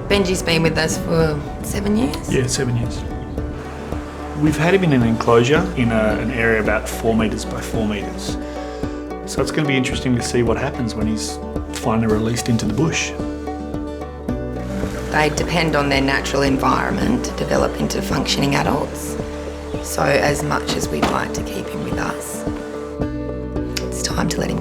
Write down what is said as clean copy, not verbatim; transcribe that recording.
Benji's been with us for 7 years? Yeah, 7 years. We've had him in an enclosure in an area about 4 metres by 4 metres. So it's going to be interesting to see what happens when he's finally released into the bush. They depend on their natural environment to develop into functioning adults. So as much as we'd like to keep him with us, it's time to let him